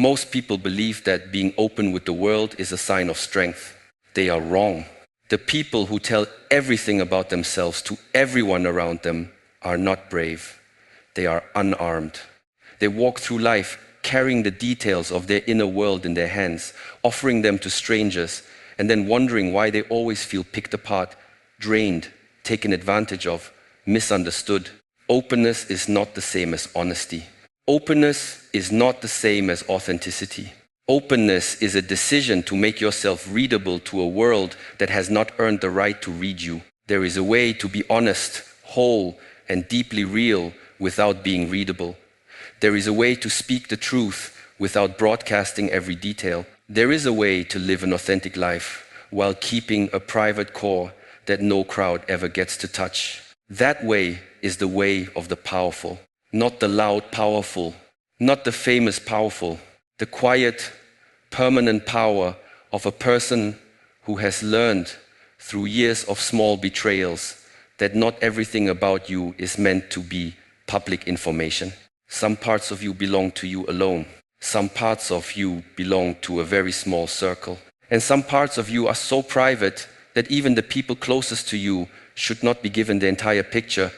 Most people believe that being open with the world is a sign of strength. They are wrong. The people who tell everything about themselves to everyone around them are not brave. They are unarmed. They walk through life carrying the details of their inner world in their hands, offering them to strangers, and then wondering why they always feel picked apart, drained, taken advantage of, misunderstood. Openness is not the same as honesty. Openness is not the same as authenticity. Openness is a decision to make yourself readable to a world that has not earned the right to read you. There is a way to be honest, whole, and deeply real without being readable. There is a way to speak the truth without broadcasting every detail. There is a way to live an authentic life while keeping a private core that no crowd ever gets to touch. That way is the way of the powerful, not the loud powerful, not the famous powerful, the quiet, permanent power of a person who has learned through years of small betrayals that not everything about you is meant to be public information. Some parts of you belong to you alone. Some parts of you belong to a very small circle. And some parts of you are so private that even the people closest to you should not be given the entire picture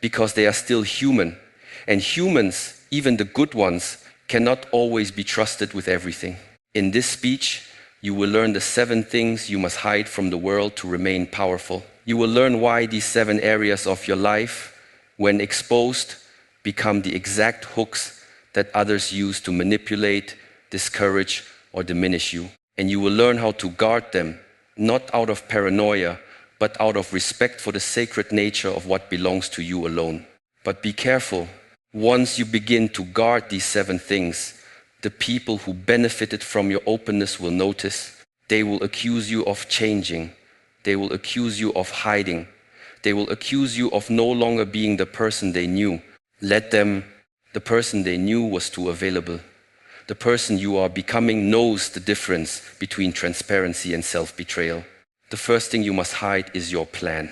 because they are still human. And humans, even the good ones, cannot always be trusted with everything. In this speech, you will learn the 7 things you must hide from the world to remain powerful. You will learn why these 7 areas of your life, when exposed, become the exact hooks that others use to manipulate, discourage, or diminish you. And you will learn how to guard them, not out of paranoia, but out of respect for the sacred nature of what belongs to you alone. But be careful. Once you begin to guard these 7 things, the people who benefited from your openness will notice. They will accuse you of changing. They will accuse you of hiding. They will accuse you of no longer being the person they knew. Let them. The person they knew was too available. The person you are becoming knows the difference between transparency and self-betrayal. The first thing you must hide is your plan.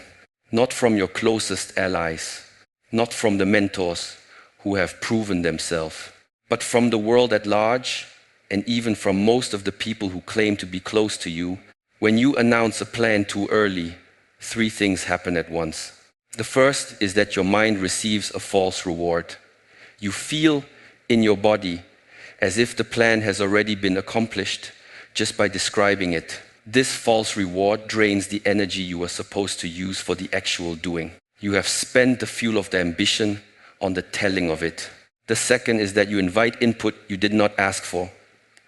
Not from your closest allies, not from the mentors who have proven themselves, but from the world at large and even from most of the people who claim to be close to you. When you announce a plan too early, 3 things happen at once. The first is that your mind receives a false reward. You feel in your body as if the plan has already been accomplished just by describing it. This false reward drains the energy you are supposed to use for the actual doing. You have spent the fuel of the ambition on the telling of it. The second is that you invite input you did not ask for.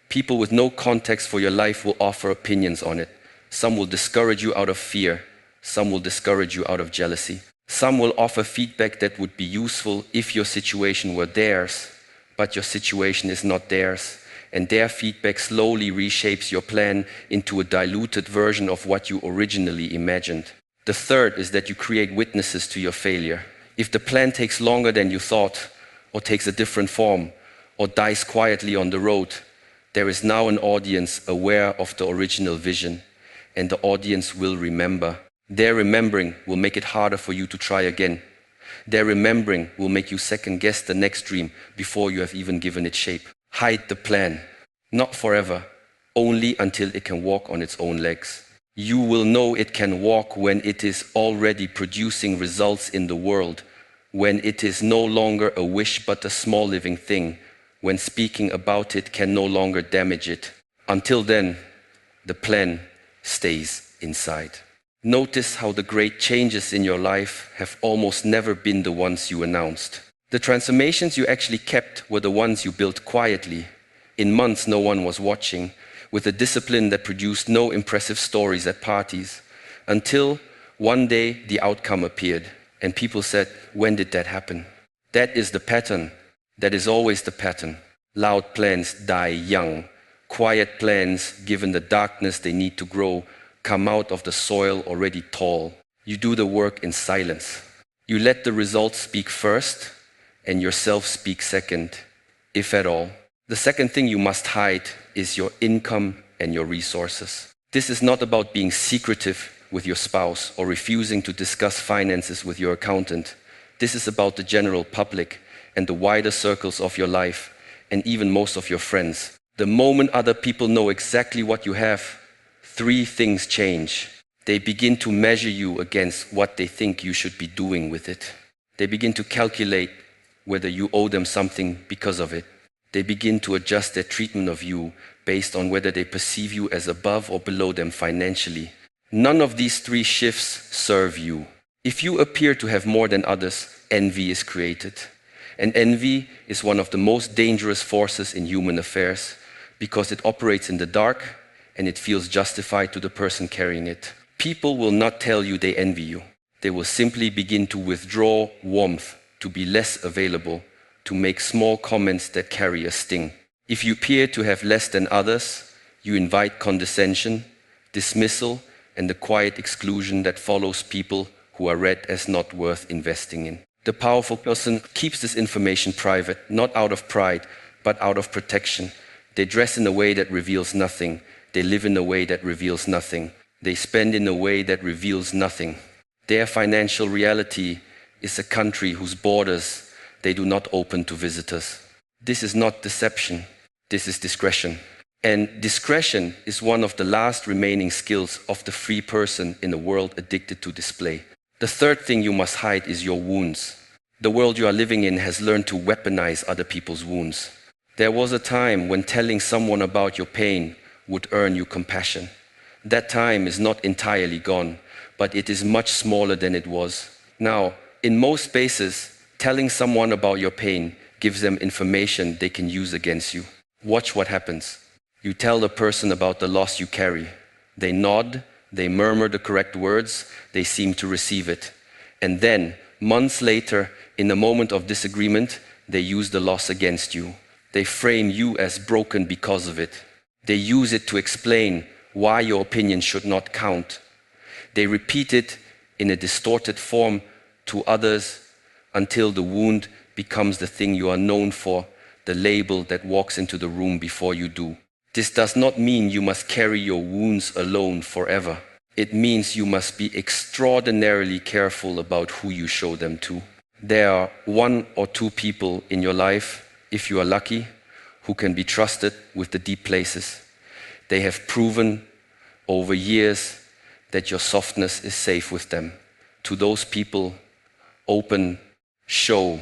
People with no context for your life will offer opinions on it. Some will discourage you out of fear. Some will discourage you out of jealousy. Some will offer feedback that would be useful if your situation were theirs, but your situation is not theirs, and their feedback slowly reshapes your plan into a diluted version of what you originally imagined. The third is that you create witnesses to your failure. If the plan takes longer than you thought, or takes a different form, or dies quietly on the road, there is now an audience aware of the original vision, and the audience will remember. Their remembering will make it harder for you to try again. Their remembering will make you second guess the next dream before you have even given it shape. Hide the plan, not forever, only until it can walk on its own legs. You will know it can walk when it is already producing results in the world, when it is no longer a wish but a small living thing, when speaking about it can no longer damage it. Until then, the plan stays inside. Notice how the great changes in your life have almost never been the ones you announced. The transformations you actually kept were the ones you built quietly, in months no one was watching, with a discipline that produced no impressive stories at parties, until one day the outcome appeared, and people said, "When did that happen?" That is the pattern. That is always the pattern. Loud plans die young. Quiet plans, given the darkness they need to grow, come out of the soil already tall. You do the work in silence. You let the results speak first and yourself speak second, if at all. The second thing you must hide is your income and your resources. This is not about being secretive with your spouse or refusing to discuss finances with your accountant. This is about the general public and the wider circles of your life and even most of your friends. The moment other people know exactly what you have, three things change. They begin to measure you against what they think you should be doing with it. They begin to calculate whether you owe them something because of it. They begin to adjust their treatment of you based on whether they perceive you as above or below them financially. None of these three shifts serve you. If you appear to have more than others, envy is created. And envy is one of the most dangerous forces in human affairs because it operates in the dark and it feels justified to the person carrying it. People will not tell you they envy you. They will simply begin to withdraw warmth, to be less available, to make small comments that carry a sting. If you appear to have less than others, you invite condescension, dismissal, and the quiet exclusion that follows people who are read as not worth investing in. The powerful person keeps this information private, not out of pride, but out of protection. They dress in a way that reveals nothing. They live in a way that reveals nothing. They spend in a way that reveals nothing. Their financial reality is a country whose borders they do not open to visitors. This is not deception. This is discretion. And discretion is one of the last remaining skills of the free person in a world addicted to display. The third thing you must hide is your wounds. The world you are living in has learned to weaponize other people's wounds. There was a time when telling someone about your pain would earn you compassion. That time is not entirely gone, but it is much smaller than it was. Now, in most spaces, telling someone about your pain gives them information they can use against you. Watch what happens. You tell the person about the loss you carry. They nod, they murmur the correct words, they seem to receive it. And then, months later, in a moment of disagreement, they use the loss against you. They frame you as broken because of it. They use it to explain why your opinion should not count. They repeat it in a distorted form to others until the wound becomes the thing you are known for, the label that walks into the room before you do. This does not mean you must carry your wounds alone forever. It means you must be extraordinarily careful about who you show them to. There are one or two people in your life, if you are lucky, who can be trusted with the deep places. They have proven over years that your softness is safe with them. To those people, open, show,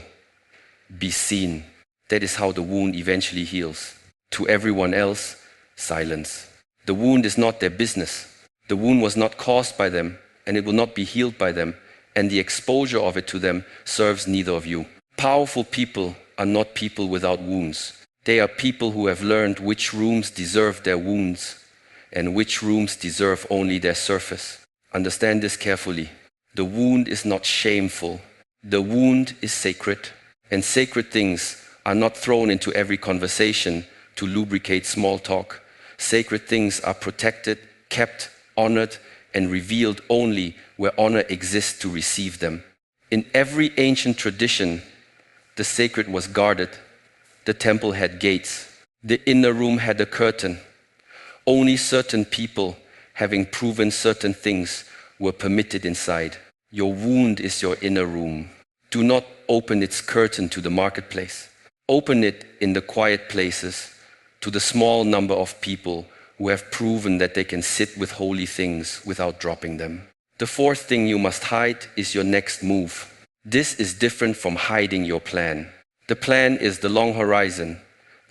be seen. That is how the wound eventually heals. To everyone else, silence. The wound is not their business. The wound was not caused by them, and it will not be healed by them, and the exposure of it to them serves neither of you. Powerful people are not people without wounds. They are people who have learned which rooms deserve their wounds and which rooms deserve only their surface. Understand this carefully. The wound is not shameful. The wound is sacred, and sacred things are not thrown into every conversation to lubricate small talk. Sacred things are protected, kept, honored, and revealed only where honor exists to receive them. In every ancient tradition, the sacred was guarded. The temple had gates. The inner room had a curtain. Only certain people, having proven certain things, were permitted inside. Your wound is your inner room. Do not open its curtain to the marketplace. Open it in the quiet places, to the small number of people who have proven that they can sit with holy things without dropping them. The fourth thing you must hide is your next move. This is different from hiding your plan. The plan is the long horizon.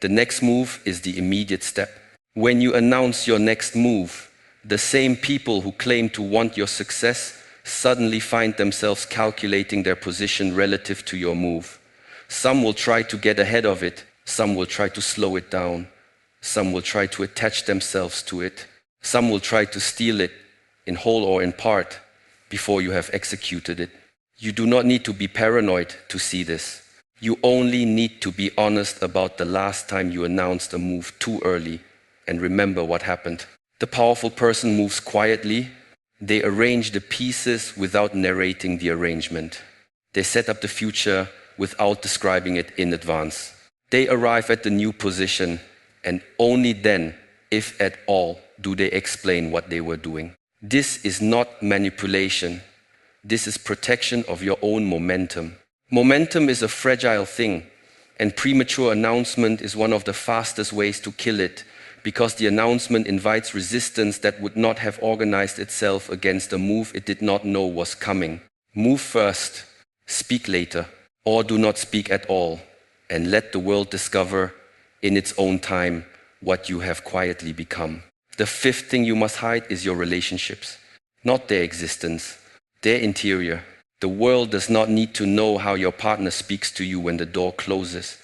The next move is the immediate step. When you announce your next move, the same people who claim to want your success suddenly find themselves calculating their position relative to your move. Some will try to get ahead of it. Some will try to slow it down. Some will try to attach themselves to it. Some will try to steal it in whole or in part before you have executed it. You do not need to be paranoid to see this. You only need to be honest about the last time you announced a move too early and remember what happened. The powerful person moves quietly. They arrange the pieces without narrating the arrangement. They set up the future without describing it in advance. They arrive at the new position, and only then, if at all, do they explain what they were doing. This is not manipulation. This is protection of your own momentum. Momentum is a fragile thing, And premature announcement is one of the fastest ways to kill it, because the announcement invites resistance that would not have organized itself against a move it did not know was coming. Move first, speak later, or do not speak at all, and let the world discover in its own time what you have quietly become. The fifth thing you must hide is your relationships, not their existence, their interior. The world does not need to know how your partner speaks to you when the door closes.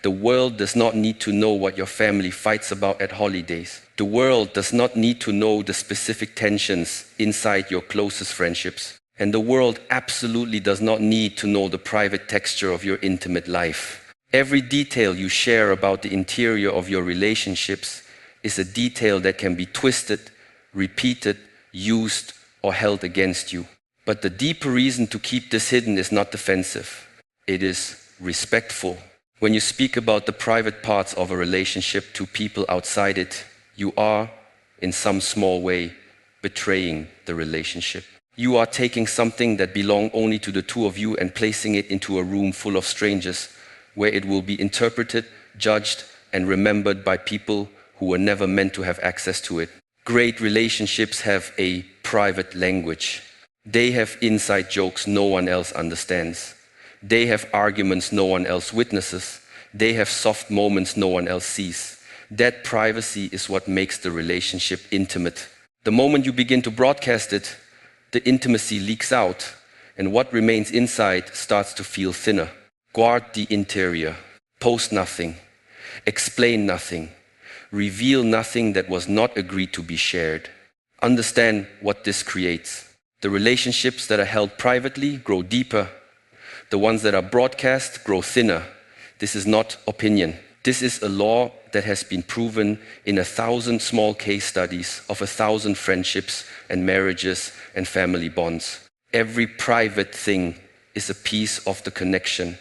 The world does not need to know what your family fights about at holidays. The world does not need to know the specific tensions inside your closest friendships. And the world absolutely does not need to know the private texture of your intimate life. Every detail you share about the interior of your relationships is a detail that can be twisted, repeated, used, or held against you. But the deeper reason to keep this hidden is not defensive. It is respectful. When you speak about the private parts of a relationship to people outside it, you are, in some small way, betraying the relationship. You are taking something that belongs only to the two of you and placing it into a room full of strangers, where it will be interpreted, judged, and remembered by people who were never meant to have access to it. Great relationships have a private language. They have inside jokes no one else understands. They have arguments no one else witnesses. They have soft moments no one else sees. That privacy is what makes the relationship intimate. The moment you begin to broadcast it, the intimacy leaks out, and what remains inside starts to feel thinner. Guard the interior. Post nothing. Explain nothing. Reveal nothing that was not agreed to be shared. Understand what this creates. The relationships that are held privately grow deeper. The ones that are broadcast grow thinner. This is not opinion. This is a law that has been proven in 1,000 small case studies of 1,000 friendships and marriages and family bonds. Every private thing is a piece of the connection.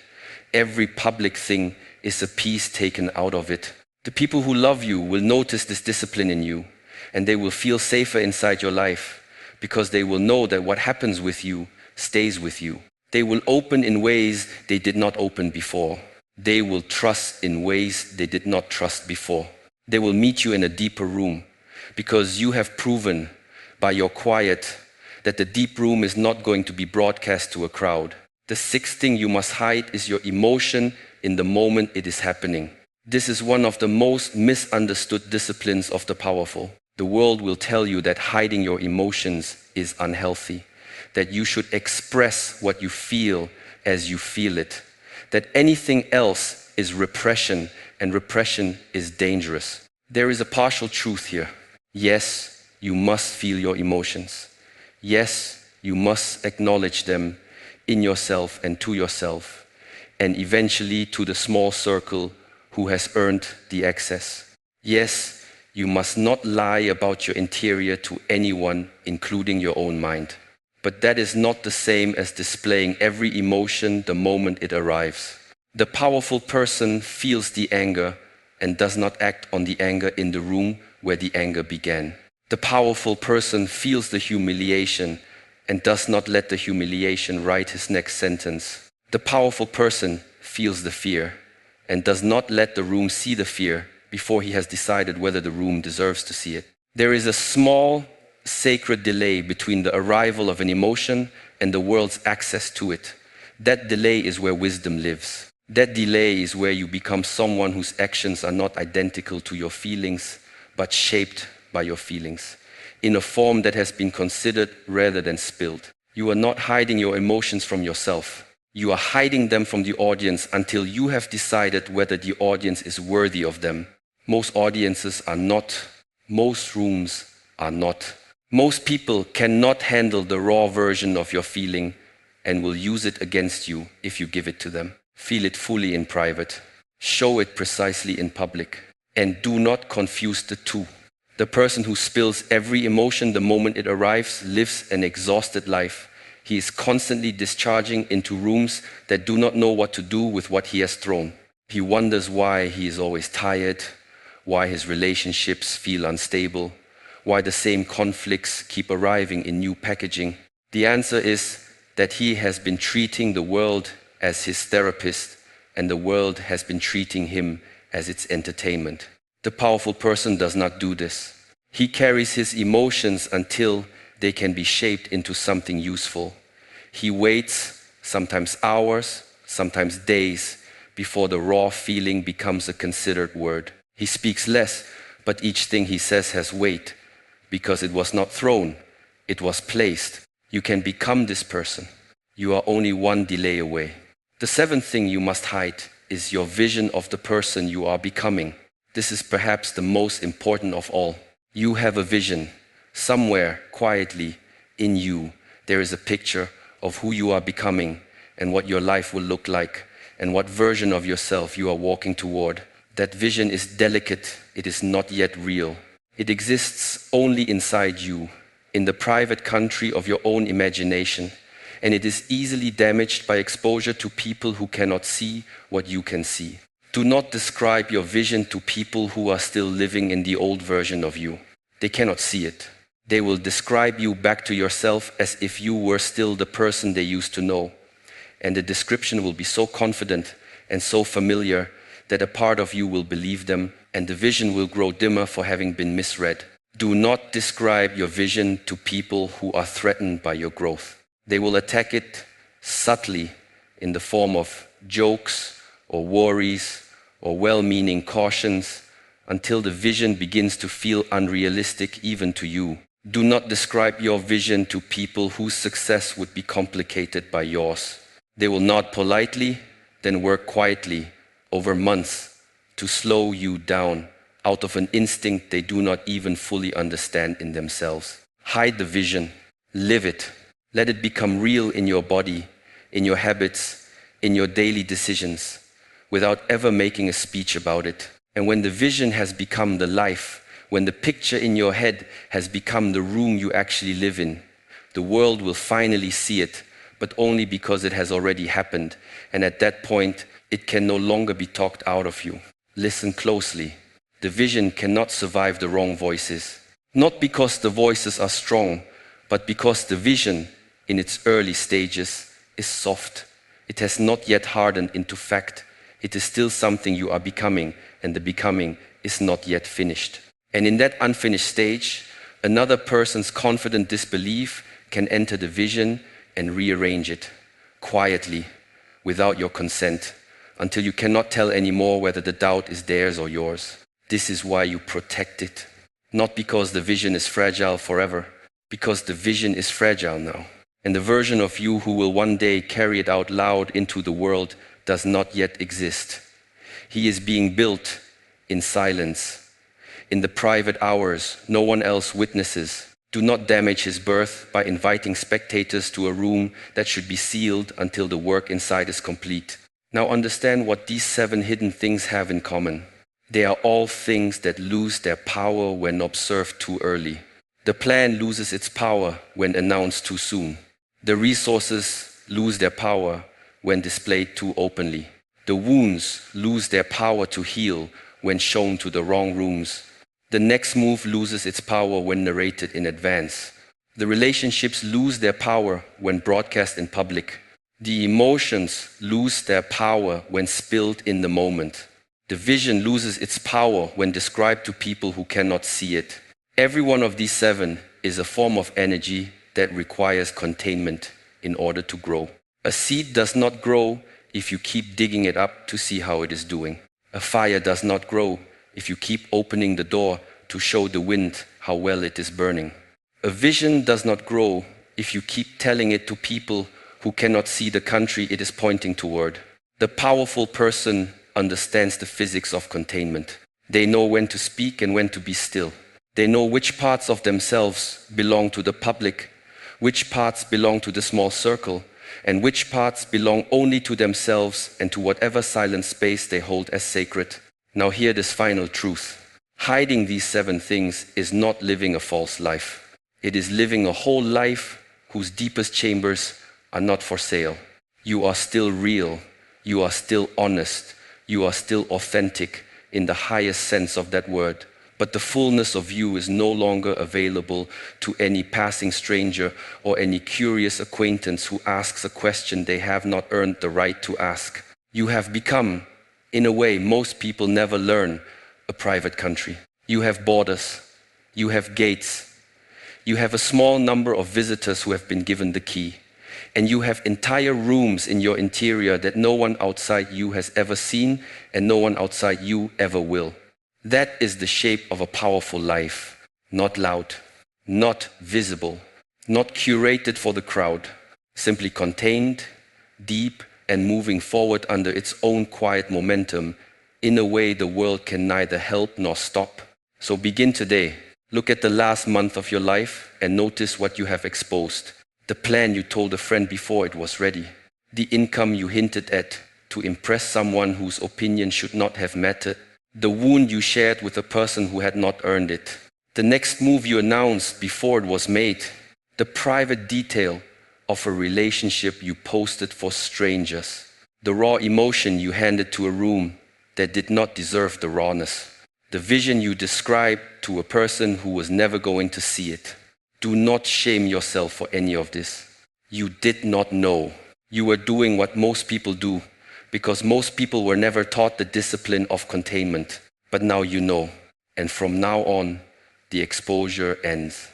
Every public thing is a piece taken out of it. The people who love you will notice this discipline in you, and they will feel safer inside your life because they will know that what happens with you stays with you. They will open in ways they did not open before. They will trust in ways they did not trust before. They will meet you in a deeper room because you have proven by your quiet that the deep room is not going to be broadcast to a crowd. The sixth thing you must hide is your emotion in the moment it is happening. This is one of the most misunderstood disciplines of the powerful. The world will tell you that hiding your emotions is unhealthy, that you should express what you feel as you feel it, that anything else is repression, and repression is dangerous. There is a partial truth here. Yes, you must feel your emotions. Yes, you must acknowledge them in yourself and to yourself, and eventually to the small circle who has earned the access. Yes, you must not lie about your interior to anyone, including your own mind. But that is not the same as displaying every emotion the moment it arrives. The powerful person feels the anger and does not act on the anger in the room where the anger began. The powerful person feels the humiliation and does not let the humiliation write his next sentence. The powerful person feels the fear and does not let the room see the fear before he has decided whether the room deserves to see it. There is a small, sacred delay between the arrival of an emotion and the world's access to it. That delay is where wisdom lives. That delay is where you become someone whose actions are not identical to your feelings, but shaped by your feelings, in a form that has been considered rather than spilled. You are not hiding your emotions from yourself. You are hiding them from the audience until you have decided whether the audience is worthy of them. Most audiences are not. Most rooms are not. Most people cannot handle the raw version of your feeling and will use it against you if you give it to them. Feel it fully in private. Show it precisely in public. And do not confuse the two. The person who spills every emotion the moment it arrives lives an exhausted life. He is constantly discharging into rooms that do not know what to do with what he has thrown. He wonders why he is always tired, why his relationships feel unstable, why the same conflicts keep arriving in new packaging. The answer is that he has been treating the world as his therapist and the world has been treating him as its entertainment. The powerful person does not do this. He carries his emotions until they can be shaped into something useful. He waits, sometimes hours, sometimes days, before the raw feeling becomes a considered word. He speaks less, but each thing he says has weight, because it was not thrown, it was placed. You can become this person. You are only one delay away. The seventh thing you must hide is your vision of the person you are becoming. This is perhaps the most important of all. You have a vision. Somewhere, quietly, in you, there is a picture of who you are becoming and what your life will look like and what version of yourself you are walking toward. That vision is delicate. It is not yet real. It exists only inside you, in the private country of your own imagination, and it is easily damaged by exposure to people who cannot see what you can see. Do not describe your vision to people who are still living in the old version of you. They cannot see it. They will describe you back to yourself as if you were still the person they used to know. And the description will be so confident and so familiar that a part of you will believe them, and the vision will grow dimmer for having been misread. Do not describe your vision to people who are threatened by your growth. They will attack it subtly in the form of jokes or worries or well-meaning cautions until the vision begins to feel unrealistic even to you. Do not describe your vision to people whose success would be complicated by yours. They will nod politely, then work quietly over months to slow you down out of an instinct they do not even fully understand in themselves. Hide the vision, live it. Let it become real in your body, in your habits, in your daily decisions, without ever making a speech about it. And when the vision has become the life, when the picture in your head has become the room you actually live in, the world will finally see it, but only because it has already happened. And at that point, it can no longer be talked out of you. Listen closely. The vision cannot survive the wrong voices. Not because the voices are strong, but because the vision, in its early stages, is soft. It has not yet hardened into fact. It is still something you are becoming, and the becoming is not yet finished. And in that unfinished stage, another person's confident disbelief can enter the vision and rearrange it, quietly, without your consent, until you cannot tell anymore whether the doubt is theirs or yours. This is why you protect it. Not because the vision is fragile forever, because the vision is fragile now. And the version of you who will one day carry it out loud into the world does not yet exist. He is being built in silence. In the private hours, no one else witnesses. Do not damage his birth by inviting spectators to a room that should be sealed until the work inside is complete. Now understand what these 7 hidden things have in common. They are all things that lose their power when observed too early. The plan loses its power when announced too soon. The resources lose their power when displayed too openly. The wounds lose their power to heal when shown to the wrong rooms. The next move loses its power when narrated in advance. The relationships lose their power when broadcast in public. The emotions lose their power when spilled in the moment. The vision loses its power when described to people who cannot see it. Every one of these 7 is a form of energy that requires containment in order to grow. A seed does not grow if you keep digging it up to see how it is doing. A fire does not grow if you keep opening the door to show the wind how well it is burning. A vision does not grow if you keep telling it to people who cannot see the country it is pointing toward. The powerful person understands the physics of containment. They know when to speak and when to be still. They know which parts of themselves belong to the public, which parts belong to the small circle, and which parts belong only to themselves and to whatever silent space they hold as sacred. Now hear this final truth. Hiding these 7 things is not living a false life. It is living a whole life whose deepest chambers are not for sale. You are still real. You are still honest. You are still authentic in the highest sense of that word. But the fullness of you is no longer available to any passing stranger or any curious acquaintance who asks a question they have not earned the right to ask. You have become, in a way, most people never learn, a private country. You have borders. You have gates. You have a small number of visitors who have been given the key. And you have entire rooms in your interior that no one outside you has ever seen and no one outside you ever will. That is the shape of a powerful life. Not loud, not visible, not curated for the crowd, simply contained, deep, and moving forward under its own quiet momentum in a way the world can neither help nor stop. So begin today. Look at the last month of your life and notice what you have exposed. The plan you told a friend before it was ready. The income you hinted at to impress someone whose opinion should not have mattered. The wound you shared with a person who had not earned it. The next move you announced before it was made. The private detail of a relationship you posted for strangers. The raw emotion you handed to a room that did not deserve the rawness. The vision you described to a person who was never going to see it. Do not shame yourself for any of this. You did not know. You were doing what most people do because most people were never taught the discipline of containment. But now you know. And from now on, the exposure ends.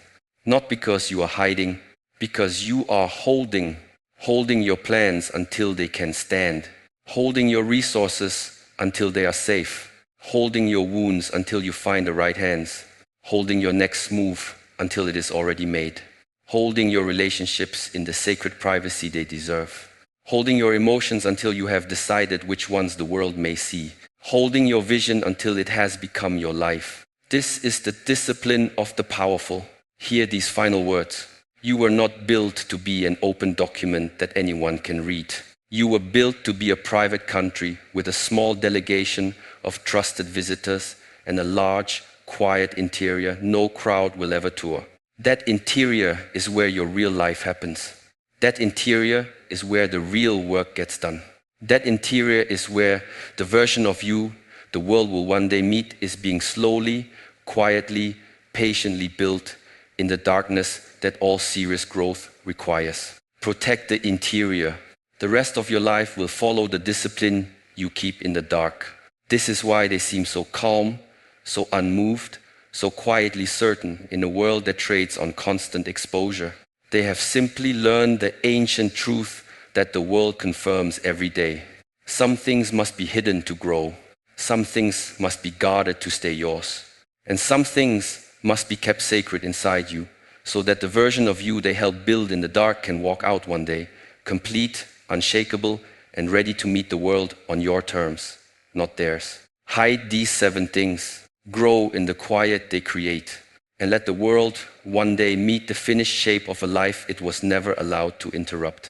Not because you are hiding, because you are holding your plans until they can stand, holding your resources until they are safe, holding your wounds until you find the right hands, holding your next move until it is already made, holding your relationships in the sacred privacy they deserve, holding your emotions until you have decided which ones the world may see, holding your vision until it has become your life. This is the discipline of the powerful. Hear these final words. You were not built to be an open document that anyone can read. You were built to be a private country with a small delegation of trusted visitors and a large, quiet interior no crowd will ever tour. That interior is where your real life happens. That interior is where the real work gets done. That interior is where the version of you the world will one day meet is being slowly, quietly, patiently built in the darkness that all serious growth requires. Protect the interior. The rest of your life will follow the discipline you keep in the dark. This is why they seem so calm, so unmoved, so quietly certain in a world that trades on constant exposure. They have simply learned the ancient truth that the world confirms every day. Some things must be hidden to grow. Some things must be guarded to stay yours. And some things must be kept sacred inside you, so that the version of you they helped build in the dark can walk out one day, complete, unshakable, and ready to meet the world on your terms, not theirs. Hide these 7 things, grow in the quiet they create, and let the world one day meet the finished shape of a life it was never allowed to interrupt.